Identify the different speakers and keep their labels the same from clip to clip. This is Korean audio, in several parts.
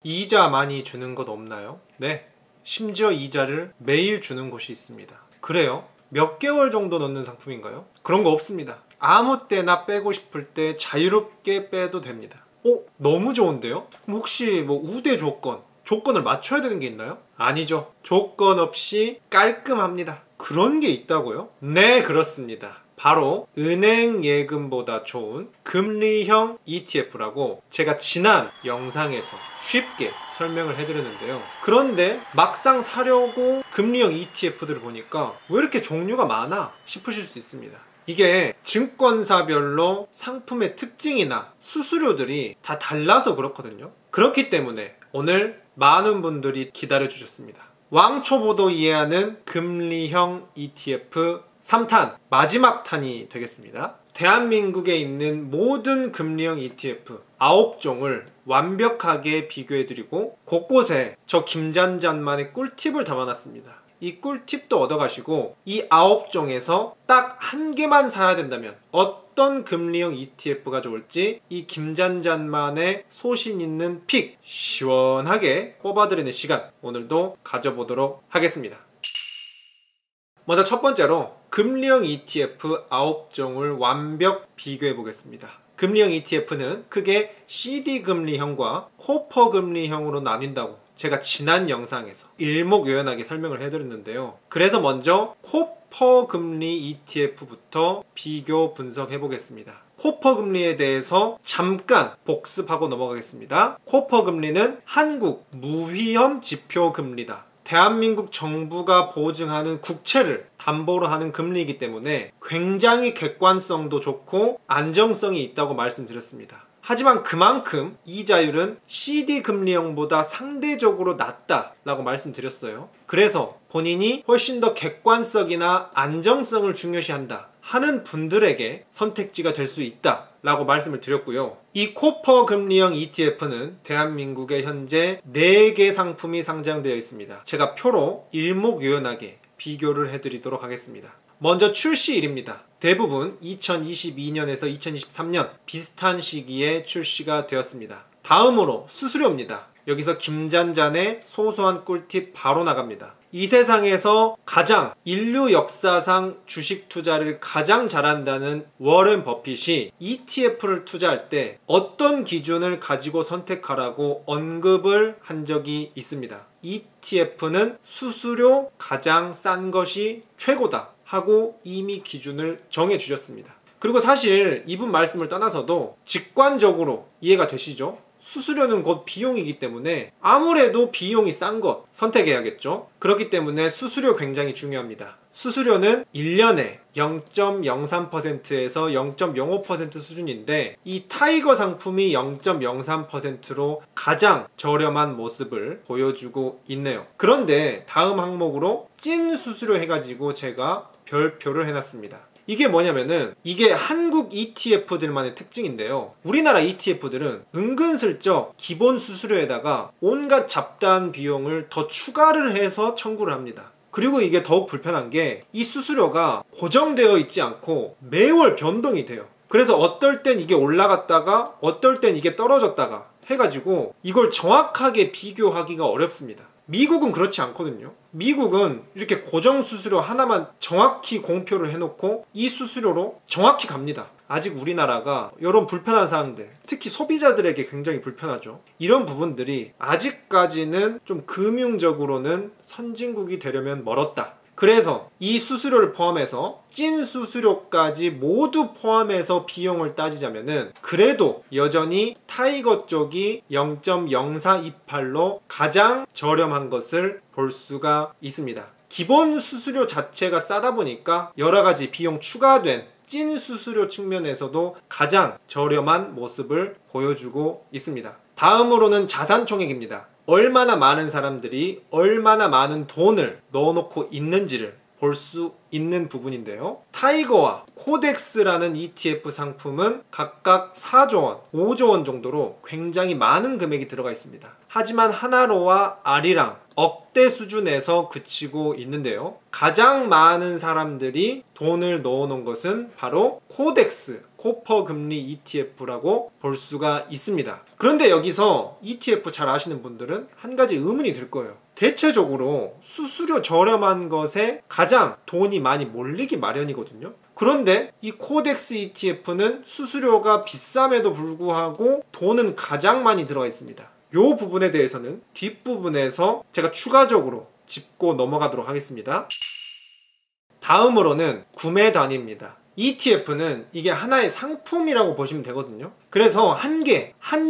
Speaker 1: 이자 많이 주는 것 없나요? 네, 심지어 이자를 매일 주는 곳이 있습니다. 그래요? 몇 개월 정도 넣는 상품인가요? 그런 거 없습니다. 아무 때나 빼고 싶을 때 자유롭게 빼도 됩니다. 너무 좋은데요? 그럼 혹시 뭐 우대 조건을 맞춰야 되는 게 있나요? 아니죠. 조건 없이 깔끔합니다. 그런 게 있다고요? 네, 그렇습니다. 바로 은행 예금보다 좋은 금리형 ETF라고 제가 지난 영상에서 쉽게 설명을 해드렸는데요. 그런데 막상 사려고 금리형 ETF들을 보니까 왜 이렇게 종류가 많아 싶으실 수 있습니다. 이게 증권사별로 상품의 특징이나 수수료들이 다 달라서 그렇거든요. 그렇기 때문에 오늘 많은 분들이 기다려 주셨습니다. 왕초보도 이해하는 금리형 ETF 3탄 마지막 탄이 되겠습니다. 대한민국에 있는 모든 금리형 ETF 9종을 완벽하게 비교해드리고 곳곳에 저 김잔잔만의 꿀팁을 담아놨습니다. 이 꿀팁도 얻어가시고 이 9종에서 딱 한 개만 사야 된다면 어떤 금리형 ETF가 좋을지 이 김잔잔만의 소신 있는 픽 시원하게 뽑아드리는 시간 오늘도 가져보도록 하겠습니다. 먼저 첫 번째로 금리형 ETF 9종을 완벽 비교해 보겠습니다. 금리형 ETF는 크게 CD 금리형과 코퍼 금리형으로 나뉜다고 제가 지난 영상에서 일목요연하게 설명을 해드렸는데요. 그래서 먼저 코퍼 금리 ETF부터 비교 분석해 보겠습니다. 코퍼 금리에 대해서 잠깐 복습하고 넘어가겠습니다. 코퍼 금리는 한국 무위험 지표 금리다. 대한민국 정부가 보증하는 국채를 담보로 하는 금리이기 때문에 굉장히 객관성도 좋고 안정성이 있다고 말씀드렸습니다. 하지만 그만큼 이자율은 CD 금리형보다 상대적으로 낮다라고 말씀드렸어요. 그래서 본인이 훨씬 더 객관성이나 안정성을 중요시한다 하는 분들에게 선택지가 될 수 있다 라고 말씀을 드렸고요. 이 코퍼 금리형 ETF는 대한민국에 현재 4개 상품이 상장되어 있습니다. 제가 표로 일목요연하게 비교를 해드리도록 하겠습니다. 먼저 출시일입니다. 대부분 2022년에서 2023년 비슷한 시기에 출시가 되었습니다. 다음으로 수수료입니다. 여기서 김잔잔의 소소한 꿀팁 바로 나갑니다. 이 세상에서 가장 인류 역사상 주식 투자를 가장 잘한다는 워렌 버핏이 ETF를 투자할 때 어떤 기준을 가지고 선택하라고 언급을 한 적이 있습니다. ETF는 수수료 가장 싼 것이 최고다 하고 이미 기준을 정해 주셨습니다. 그리고 사실 이분 말씀을 떠나서도 직관적으로 이해가 되시죠? 수수료는 곧 비용이기 때문에 아무래도 비용이 싼 것 선택해야겠죠. 그렇기 때문에 수수료 굉장히 중요합니다. 수수료는 1년에 0.03%에서 0.05% 수준인데 이 타이거 상품이 0.03%로 가장 저렴한 모습을 보여주고 있네요. 그런데 다음 항목으로 찐 수수료 해가지고 제가 별표를 해놨습니다. 이게 뭐냐면은 이게 한국 ETF들만의 특징인데요. 우리나라 ETF들은 은근슬쩍 기본 수수료에다가 온갖 잡다한 비용을 더 추가를 해서 청구를 합니다. 그리고 이게 더욱 불편한 게 이 수수료가 고정되어 있지 않고 매월 변동이 돼요. 그래서 어떨 땐 이게 올라갔다가 어떨 땐 이게 떨어졌다가 해가지고 이걸 정확하게 비교하기가 어렵습니다. 미국은 그렇지 않거든요. 미국은 이렇게 고정 수수료 하나만 정확히 공표를 해놓고 이 수수료로 정확히 갑니다. 아직 우리나라가 이런 불편한 사항들, 특히 소비자들에게 굉장히 불편하죠. 이런 부분들이 아직까지는 좀 금융적으로는 선진국이 되려면 멀었다. 그래서 이 수수료를 포함해서 찐 수수료까지 모두 포함해서 비용을 따지자면은 그래도 여전히 타이거 쪽이 0.0428로 가장 저렴한 것을 볼 수가 있습니다. 기본 수수료 자체가 싸다 보니까 여러 가지 비용 추가된 찐 수수료 측면에서도 가장 저렴한 모습을 보여주고 있습니다. 다음으로는 자산 총액입니다. 얼마나 많은 사람들이 얼마나 많은 돈을 넣어놓고 있는지를 볼 수 있는 부분인데요. 타이거와 코덱스라는 ETF 상품은 각각 4조 원, 5조 원 정도로 굉장히 많은 금액이 들어가 있습니다. 하지만 하나로와 아리랑 억대 수준에서 그치고 있는데요. 가장 많은 사람들이 돈을 넣어놓은 것은 바로 코덱스, 코퍼 금리 ETF라고 볼 수가 있습니다. 그런데 여기서 ETF 잘 아시는 분들은 한 가지 의문이 들 거예요. 대체적으로 수수료 저렴한 것에 가장 돈이 많이 몰리기 마련이거든요. 그런데 이 코덱스 ETF는 수수료가 비쌈에도 불구하고 돈은 가장 많이 들어가 있습니다. 이 부분에 대해서는 뒷부분에서 제가 추가적으로 짚고 넘어가도록 하겠습니다. 다음으로는 구매 단위입니다. ETF는 이게 하나의 상품이라고 보시면 되거든요. 그래서 한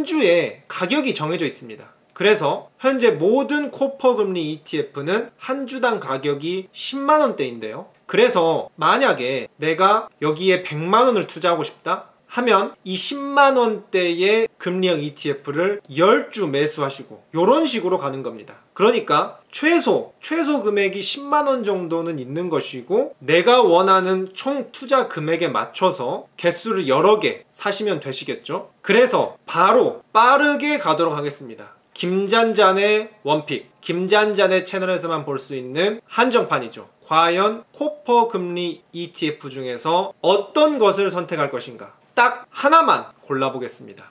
Speaker 1: 주에 가격이 정해져 있습니다. 그래서 현재 모든 코퍼 금리 ETF는 한 주당 가격이 10만 원대인데요. 그래서 만약에 내가 여기에 100만 원을 투자하고 싶다 하면 이 10만 원대의 금리형 ETF를 10주 매수하시고 이런 식으로 가는 겁니다. 그러니까 최소 금액이 10만 원 정도는 있는 것이고 내가 원하는 총 투자 금액에 맞춰서 개수를 여러 개 사시면 되시겠죠. 그래서 바로 빠르게 가도록 하겠습니다. 김잔잔의 원픽, 김잔잔의 채널에서만 볼 수 있는 한정판이죠. 과연 코퍼 금리 ETF 중에서 어떤 것을 선택할 것인가? 딱 하나만 골라보겠습니다.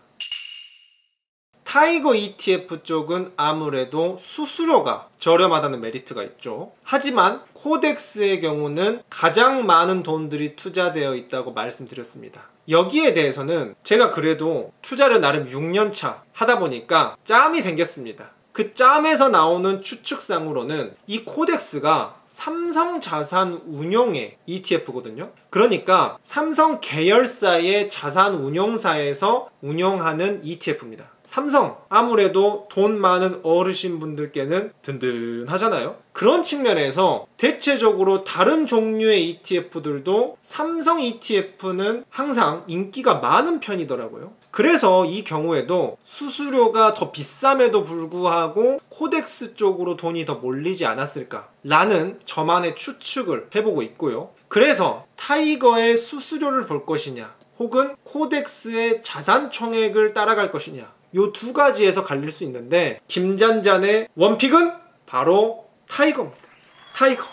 Speaker 1: 타이거 ETF 쪽은 아무래도 수수료가 저렴하다는 메리트가 있죠. 하지만 코덱스의 경우는 가장 많은 돈들이 투자되어 있다고 말씀드렸습니다. 여기에 대해서는 제가 그래도 투자를 나름 6년차 하다 보니까 짬이 생겼습니다. 그 짬에서 나오는 추측상으로는 이 코덱스가 삼성자산운용의 ETF거든요. 그러니까 삼성 계열사의 자산운용사에서 운영하는 ETF입니다. 삼성 아무래도 돈 많은 어르신 분들께는 든든하잖아요. 그런 측면에서 대체적으로 다른 종류의 ETF들도 삼성 ETF는 항상 인기가 많은 편이더라고요. 그래서 이 경우에도 수수료가 더 비쌈에도 불구하고 코덱스 쪽으로 돈이 더 몰리지 않았을까 라는 저만의 추측을 해보고 있고요. 그래서 타이거의 수수료를 볼 것이냐 혹은 코덱스의 자산 총액을 따라갈 것이냐 요 두 가지에서 갈릴 수 있는데 김잔잔의 원픽은 바로 타이거입니다. 타이거.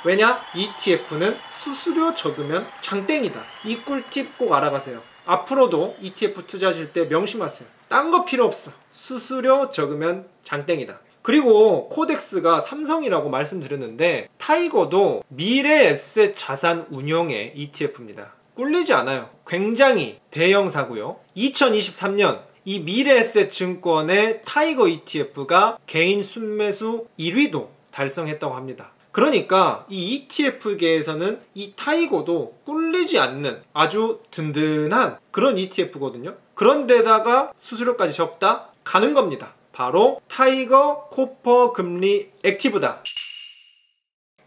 Speaker 1: 왜냐? ETF는 수수료 적으면 장땡이다. 이 꿀팁 꼭 알아가세요. 앞으로도 ETF 투자하실 때 명심하세요. 딴 거 필요 없어. 수수료 적으면 장땡이다. 그리고 코덱스가 삼성이라고 말씀드렸는데 타이거도 미래 에셋 자산 운용의 ETF입니다. 꿀리지 않아요. 굉장히 대형사고요. 2023년 이 미래에셋 증권의 타이거 ETF가 개인 순매수 1위도 달성했다고 합니다. 그러니까 이 ETF계에서는 이 타이거도 꿀리지 않는 아주 든든한 그런 ETF거든요. 그런데다가 수수료까지 적다? 가는 겁니다. 바로 타이거 코퍼 금리 액티브다.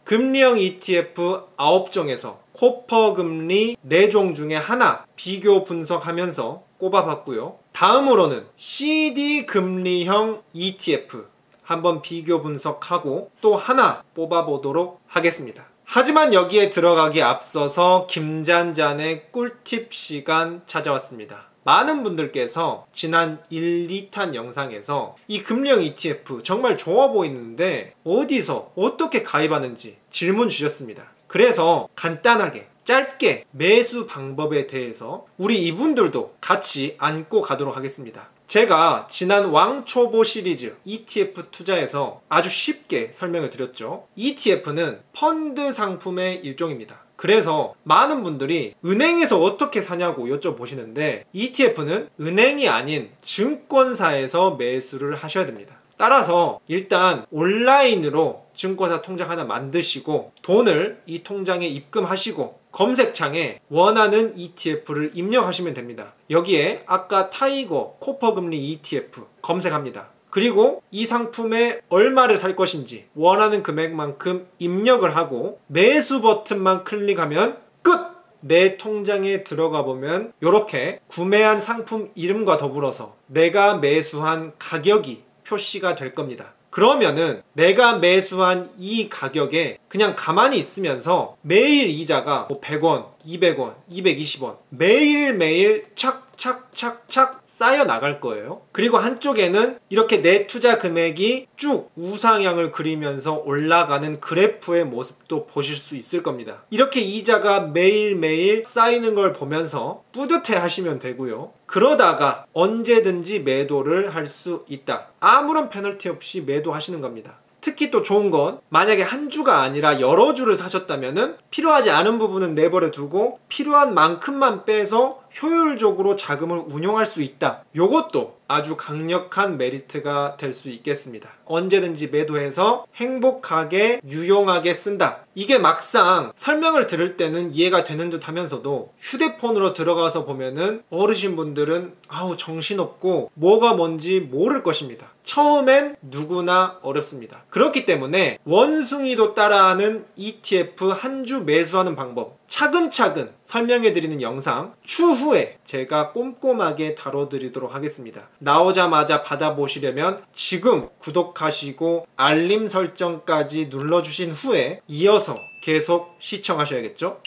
Speaker 1: 금리형 ETF 9종에서 코퍼 금리 4종 중에 하나 비교 분석하면서 꼽아봤고요. 다음으로는 CD 금리형 ETF 한번 비교 분석하고 또 하나 뽑아보도록 하겠습니다. 하지만 여기에 들어가기 앞서서 김잔잔의 꿀팁 시간 찾아왔습니다. 많은 분들께서 지난 1, 2탄 영상에서 이 금리형 ETF 정말 좋아 보이는데 어디서 어떻게 가입하는지 질문 주셨습니다. 그래서 간단하게 짧게 매수 방법에 대해서 우리 이분들도 같이 안고 가도록 하겠습니다. 제가 지난 왕초보 시리즈 ETF 투자에서 아주 쉽게 설명을 드렸죠. ETF는 펀드 상품의 일종입니다. 그래서 많은 분들이 은행에서 어떻게 사냐고 여쭤보시는데 ETF는 은행이 아닌 증권사에서 매수를 하셔야 됩니다. 따라서 일단 온라인으로 증권사 통장 하나 만드시고 돈을 이 통장에 입금하시고 검색창에 원하는 ETF를 입력하시면 됩니다. 여기에 아까 타이거 코퍼 금리 ETF 검색합니다. 그리고 이 상품에 얼마를 살 것인지 원하는 금액만큼 입력을 하고 매수 버튼만 클릭하면 끝! 내 통장에 들어가 보면 이렇게 구매한 상품 이름과 더불어서 내가 매수한 가격이 표시가 될 겁니다. 그러면은 내가 매수한 이 가격에 그냥 가만히 있으면서 매일 이자가 뭐 100원, 200원, 220원 매일매일 착착착착 쌓여 나갈 거예요. 그리고 한쪽에는 이렇게 내 투자 금액이 쭉 우상향을 그리면서 올라가는 그래프의 모습도 보실 수 있을 겁니다. 이렇게 이자가 매일매일 쌓이는 걸 보면서 뿌듯해 하시면 되고요. 그러다가 언제든지 매도를 할 수 있다. 아무런 페널티 없이 매도하시는 겁니다. 특히 또 좋은 건 만약에 한 주가 아니라 여러 주를 사셨다면은 필요하지 않은 부분은 내버려 두고 필요한 만큼만 빼서 효율적으로 자금을 운용할 수 있다. 요것도 아주 강력한 메리트가 될 수 있겠습니다. 언제든지 매도해서 행복하게 유용하게 쓴다. 이게 막상 설명을 들을 때는 이해가 되는 듯 하면서도 휴대폰으로 들어가서 보면은 어르신분들은 아우 정신없고 뭐가 뭔지 모를 것입니다. 처음엔 누구나 어렵습니다. 그렇기 때문에 원숭이도 따라하는 ETF 한 주 매수하는 방법 차근차근 설명해드리는 영상 추후에 제가 꼼꼼하게 다뤄드리도록 하겠습니다. 나오자마자 받아보시려면 지금 구독하시고 알림 설정까지 눌러주신 후에 이어서 계속 시청하셔야겠죠?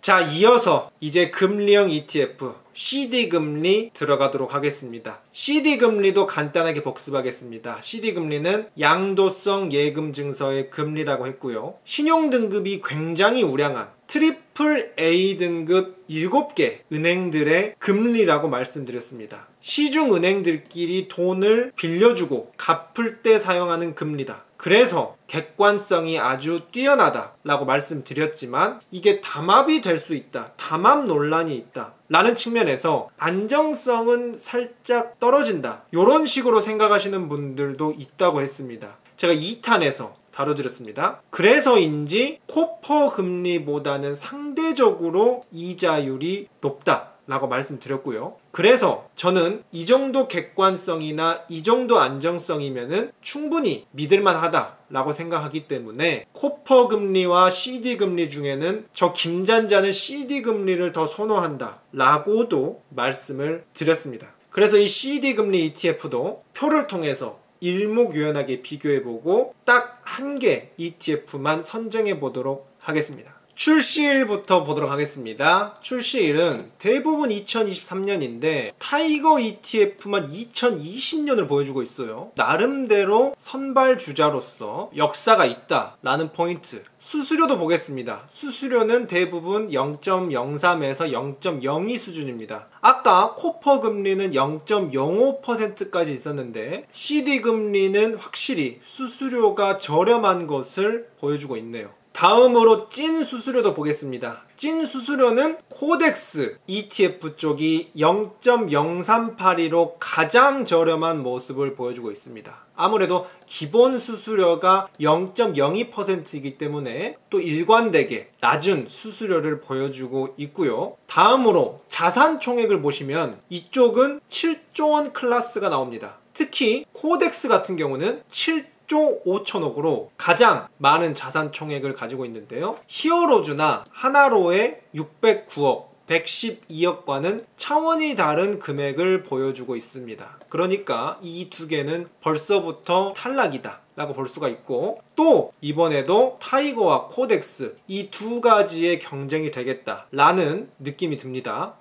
Speaker 1: 자, 이어서 이제 금리형 ETF CD금리 들어가도록 하겠습니다. CD금리도 간단하게 복습하겠습니다. CD금리는 양도성 예금 증서의 금리라고 했고요. 신용등급이 굉장히 우량한 트리플 A 등급 7개 은행들의 금리라고 말씀드렸습니다. 시중 은행들끼리 돈을 빌려주고 갚을 때 사용하는 금리다. 그래서 객관성이 아주 뛰어나다 라고 말씀드렸지만 이게 담합이 될 수 있다. 담합 논란이 있다. 라는 측면에서 안정성은 살짝 떨어진다. 이런 식으로 생각하시는 분들도 있다고 했습니다. 제가 2탄에서 다뤄드렸습니다. 그래서인지 코퍼 금리보다는 상대적으로 이자율이 높다 라고 말씀드렸고요. 그래서 저는 이 정도 객관성이나 이 정도 안정성이면은 충분히 믿을만 하다 라고 생각하기 때문에 코퍼 금리와 CD 금리 중에는 저 김잔자는 CD 금리를 더 선호한다 라고도 말씀을 드렸습니다. 그래서 이 CD 금리 ETF도 표를 통해서 일목요연하게 비교해보고 딱 한 개 ETF만 선정해 보도록 하겠습니다. 출시일부터 보도록 하겠습니다. 출시일은 대부분 2023년인데 타이거 ETF만 2020년을 보여주고 있어요. 나름대로 선발주자로서 역사가 있다라는 포인트. 수수료도 보겠습니다. 수수료는 대부분 0.03에서 0.02 수준입니다. 아까 코퍼 금리는 0.05%까지 있었는데 CD 금리는 확실히 수수료가 저렴한 것을 보여주고 있네요. 다음으로 찐 수수료도 보겠습니다. 찐 수수료는 코덱스 ETF 쪽이 0.0382로 가장 저렴한 모습을 보여주고 있습니다. 아무래도 기본 수수료가 0.02%이기 때문에 또 일관되게 낮은 수수료를 보여주고 있고요. 다음으로 자산 총액을 보시면 이쪽은 7조 원 클래스가 나옵니다. 특히 코덱스 같은 경우는 7조 5천억으로 가장 많은 자산 총액을 가지고 있는데요. 히어로즈나 하나로의 609억, 112억과는 차원이 다른 금액을 보여주고 있습니다. 그러니까 이 두 개는 벌써부터 탈락이다 라고 볼 수가 있고, 또 이번에도 타이거와 코덱스 이 두 가지의 경쟁이 되겠다 라는 느낌이 듭니다.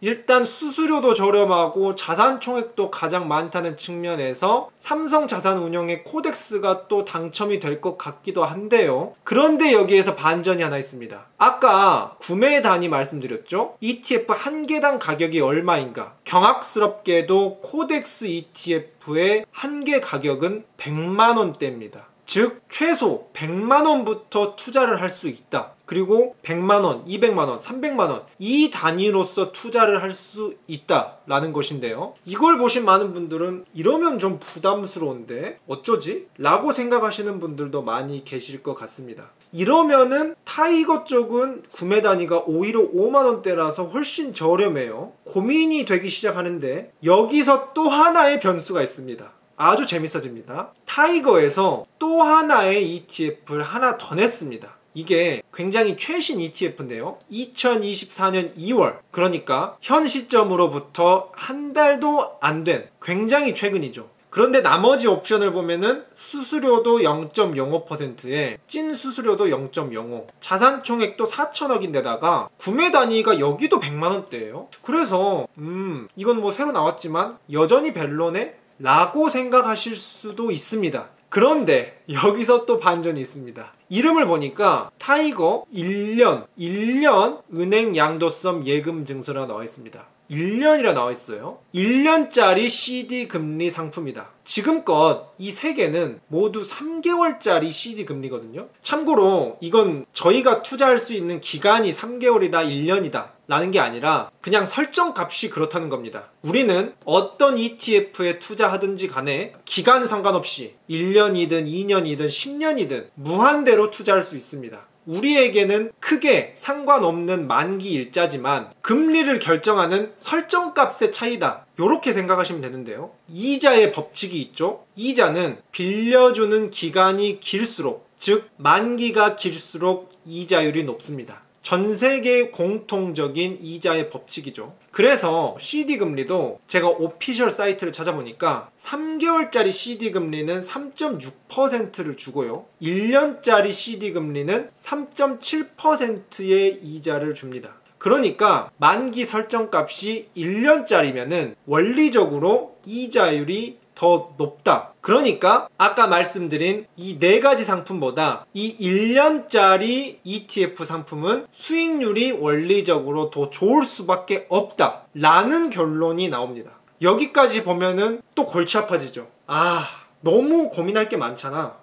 Speaker 1: 일단 수수료도 저렴하고 자산 총액도 가장 많다는 측면에서 삼성자산운용의 코덱스가 또 당첨이 될 것 같기도 한데요. 그런데 여기에서 반전이 하나 있습니다. 아까 구매 단위 말씀드렸죠? ETF 한 개당 가격이 얼마인가? 경악스럽게도 코덱스 ETF의 한 개 가격은 100만 원대입니다. 즉 최소 100만원부터 투자를 할 수 있다. 그리고 100만원, 200만원, 300만원 이 단위로서 투자를 할 수 있다라는 것인데요. 이걸 보신 많은 분들은 이러면 좀 부담스러운데 어쩌지? 라고 생각하시는 분들도 많이 계실 것 같습니다. 이러면은 타이거 쪽은 구매 단위가 오히려 5만원대라서 훨씬 저렴해요. 고민이 되기 시작하는데 여기서 또 하나의 변수가 있습니다. 아주 재밌어집니다. 타이거에서 또 하나의 ETF를 하나 더 냈습니다. 이게 굉장히 최신 ETF인데요. 2024년 2월, 그러니까 현 시점으로부터 한 달도 안 된 굉장히 최근이죠. 그런데 나머지 옵션을 보면은 수수료도 0.05%에 찐 수수료도 0.05, 자산 총액도 4천억인데다가 구매 단위가 여기도 100만원대예요. 그래서 이건 뭐 새로 나왔지만 여전히 별로네? 라고 생각하실 수도 있습니다. 그런데 여기서 또 반전이 있습니다. 이름을 보니까 타이거 1년 은행 양도성 예금 증서라고 나와 있습니다. 1년이라 나와 있어요. 1년짜리 CD 금리 상품이다. 지금껏 이 세 개는 모두 3개월짜리 CD 금리거든요. 참고로 이건 저희가 투자할 수 있는 기간이 3개월이다 1년이다 라는 게 아니라 그냥 설정 값이 그렇다는 겁니다. 우리는 어떤 ETF에 투자하든지 간에 기간 상관없이 1년이든 2년이든 10년이든 무한대로 투자할 수 있습니다. 우리에게는 크게 상관없는 만기 일자지만 금리를 결정하는 설정값의 차이다, 이렇게 생각하시면 되는데요. 이자의 법칙이 있죠. 이자는 빌려주는 기간이 길수록, 즉 만기가 길수록 이자율이 높습니다. 전 세계 공통적인 이자의 법칙이죠. 그래서 CD 금리도 제가 오피셜 사이트를 찾아보니까 3개월짜리 CD 금리는 3.6%를 주고요. 1년짜리 CD 금리는 3.7%의 이자를 줍니다. 그러니까 만기 설정값이 1년짜리면은 원리적으로 이자율이 더 높다. 그러니까 아까 말씀드린 이 네 가지 상품보다 이 1년짜리 ETF 상품은 수익률이 원리적으로 더 좋을 수밖에 없다 라는 결론이 나옵니다. 여기까지 보면은 또 골치 아파지죠. 너무 고민할 게 많잖아.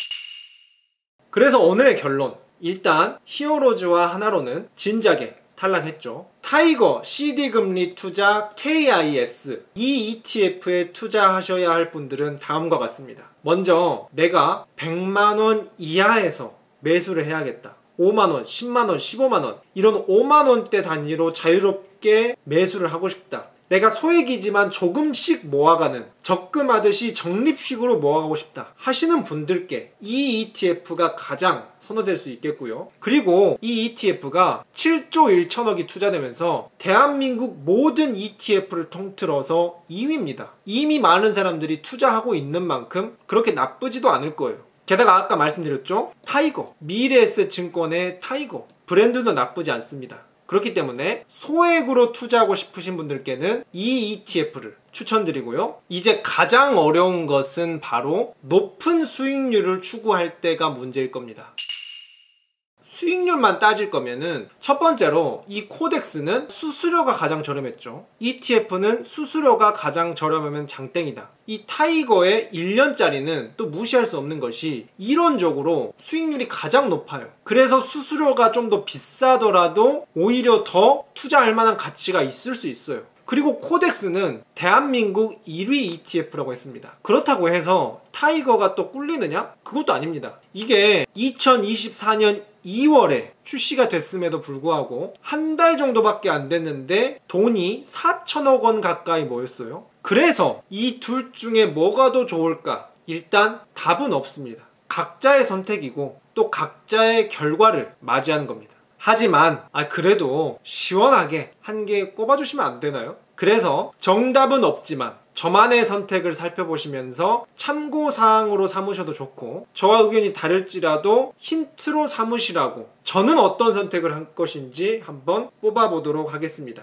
Speaker 1: 그래서 오늘의 결론, 일단 히어로즈와 하나로는 진작에 탈락했죠. 타이거 CD금리 투자 KIS, 이 ETF에 투자하셔야 할 분들은 다음과 같습니다. 먼저 내가 100만원 이하에서 매수를 해야겠다. 5만원, 10만원, 15만원 이런 5만원대 단위로 자유롭게 매수를 하고 싶다. 내가 소액이지만 조금씩 모아가는, 적금하듯이 적립식으로 모아가고 싶다 하시는 분들께 이 ETF가 가장 선호될 수 있겠고요. 그리고 이 ETF가 7조 1천억이 투자되면서 대한민국 모든 ETF를 통틀어서 2위입니다. 이미 많은 사람들이 투자하고 있는 만큼 그렇게 나쁘지도 않을 거예요. 게다가 아까 말씀드렸죠? 타이거, 미래에셋증권의 타이거 브랜드도 나쁘지 않습니다. 그렇기 때문에 소액으로 투자하고 싶으신 분들께는 이 ETF를 추천드리고요. 이제 가장 어려운 것은 바로 높은 수익률을 추구할 때가 문제일 겁니다. 수익률만 따질 거면은 첫 번째로 이 코덱스는 수수료가 가장 저렴했죠. ETF는 수수료가 가장 저렴하면 장땡이다. 이 타이거의 1년짜리는 또 무시할 수 없는 것이 이론적으로 수익률이 가장 높아요. 그래서 수수료가 좀 더 비싸더라도 오히려 더 투자할 만한 가치가 있을 수 있어요. 그리고 코덱스는 대한민국 1위 ETF라고 했습니다. 그렇다고 해서 타이거가 또 꿀리느냐? 그것도 아닙니다. 이게 2024년 2월에 출시가 됐음에도 불구하고 한 달 정도밖에 안 됐는데 돈이 4천억 원 가까이 모였어요. 그래서 이 둘 중에 뭐가 더 좋을까? 일단 답은 없습니다. 각자의 선택이고 또 각자의 결과를 맞이하는 겁니다. 하지만 그래도 시원하게 한 개 꼽아주시면 안 되나요? 그래서 정답은 없지만 저만의 선택을 살펴보시면서 참고사항으로 삼으셔도 좋고, 저와 의견이 다를지라도 힌트로 삼으시라고 저는 어떤 선택을 한 것인지 한번 뽑아보도록 하겠습니다.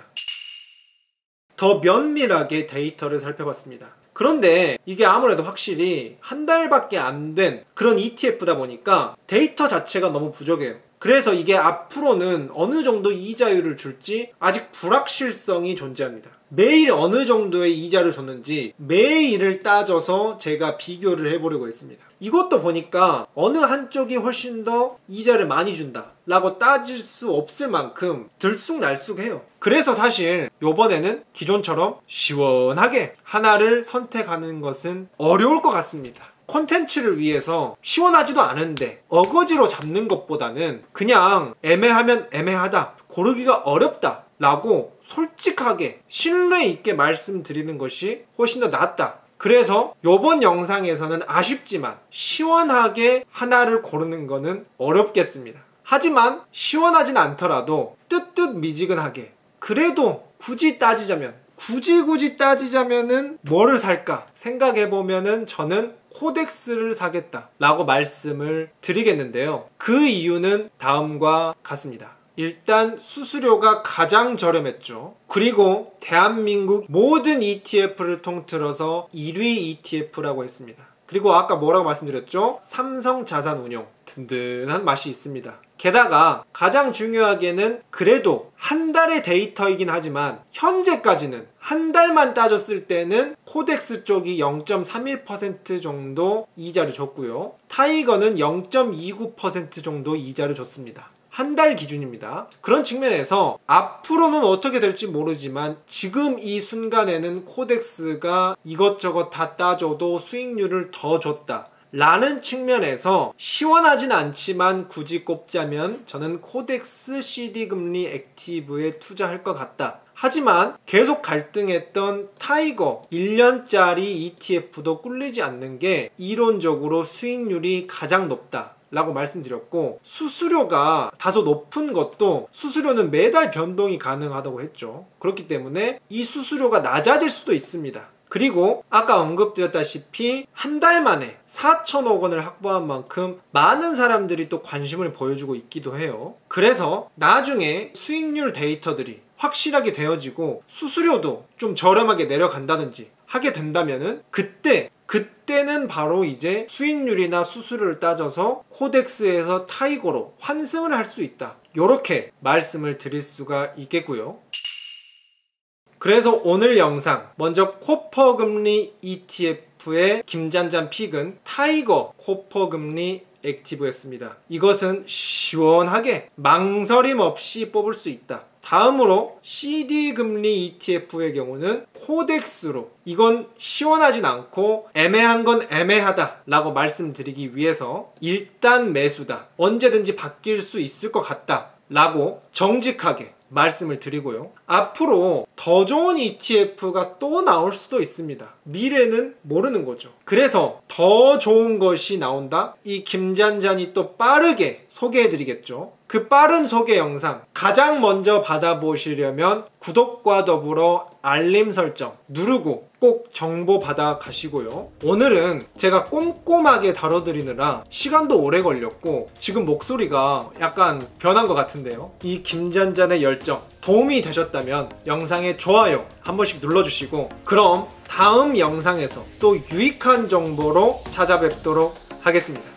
Speaker 1: 더 면밀하게 데이터를 살펴봤습니다. 그런데 이게 아무래도 확실히 한 달밖에 안 된 그런 ETF다 보니까 데이터 자체가 너무 부족해요. 그래서 이게 앞으로는 어느 정도 이자율을 줄지 아직 불확실성이 존재합니다. 매일 어느 정도의 이자를 줬는지 매일을 따져서 제가 비교를 해보려고 했습니다. 이것도 보니까 어느 한쪽이 훨씬 더 이자를 많이 준다 라고 따질 수 없을 만큼 들쑥날쑥해요. 그래서 사실 요번에는 기존처럼 시원하게 하나를 선택하는 것은 어려울 것 같습니다. 콘텐츠를 위해서 시원하지도 않은데 어거지로 잡는 것보다는 그냥 애매하면 애매하다, 고르기가 어렵다 라고 솔직하게 신뢰 있게 말씀드리는 것이 훨씬 더 낫다. 그래서 이번 영상에서는 아쉽지만 시원하게 하나를 고르는 거는 어렵겠습니다. 하지만 시원하진 않더라도 뜨뜻미지근하게, 그래도 굳이 따지자면 굳이 따지자면은 뭐를 살까 생각해보면은 저는 코덱스를 사겠다 라고 말씀을 드리겠는데요. 그 이유는 다음과 같습니다. 일단 수수료가 가장 저렴했죠. 그리고 대한민국 모든 ETF를 통틀어서 1위 ETF라고 했습니다. 그리고 아까 뭐라고 말씀드렸죠? 삼성자산운용 든든한 맛이 있습니다. 게다가 가장 중요하게는 그래도 한 달의 데이터이긴 하지만 현재까지는 한 달만 따졌을 때는 코덱스 쪽이 0.31% 정도 이자를 줬고요. 타이거는 0.29% 정도 이자를 줬습니다. 한 달 기준입니다. 그런 측면에서 앞으로는 어떻게 될지 모르지만 지금 이 순간에는 코덱스가 이것저것 다 따져도 수익률을 더 줬다 라는 측면에서 시원하진 않지만 굳이 꼽자면 저는 코덱스 CD금리 액티브에 투자할 것 같다. 하지만 계속 갈등했던 타이거 1년짜리 ETF도 꿀리지 않는 게 이론적으로 수익률이 가장 높다 라고 말씀드렸고, 수수료가 다소 높은 것도 수수료는 매달 변동이 가능하다고 했죠. 그렇기 때문에 이 수수료가 낮아질 수도 있습니다. 그리고 아까 언급드렸다시피 한 달 만에 4천억 원을 확보한 만큼 많은 사람들이 또 관심을 보여주고 있기도 해요. 그래서 나중에 수익률 데이터들이 확실하게 되어지고 수수료도 좀 저렴하게 내려간다든지 하게 된다면은 그때는 바로 이제 수익률이나 수수료를 따져서 코덱스에서 타이거로 환승을 할 수 있다. 이렇게 말씀을 드릴 수가 있겠고요. 그래서 오늘 영상 먼저 코퍼금리 ETF의 김잔잔 픽은 타이거 코퍼금리 액티브였습니다. 이것은 시원하게 망설임 없이 뽑을 수 있다. 다음으로 CD금리 ETF의 경우는 코덱스로, 이건 시원하진 않고 애매한 건 애매하다 라고 말씀드리기 위해서 일단 매수다, 언제든지 바뀔 수 있을 것 같다 라고 정직하게 말씀을 드리고요. 앞으로 더 좋은 ETF가 또 나올 수도 있습니다. 미래는 모르는 거죠. 그래서 더 좋은 것이 나온다? 이 김잔잔이 또 빠르게 소개해드리겠죠. 그 빠른 소개 영상 가장 먼저 받아보시려면 구독과 더불어 알림 설정 누르고 꼭 정보 받아 가시고요. 오늘은 제가 꼼꼼하게 다뤄드리느라 시간도 오래 걸렸고 지금 목소리가 약간 변한 것 같은데요. 이 김잔잔의 열정 도움이 되셨다면 영상에 좋아요 한 번씩 눌러주시고, 그럼 다음 영상에서 또 유익한 정보로 찾아뵙도록 하겠습니다.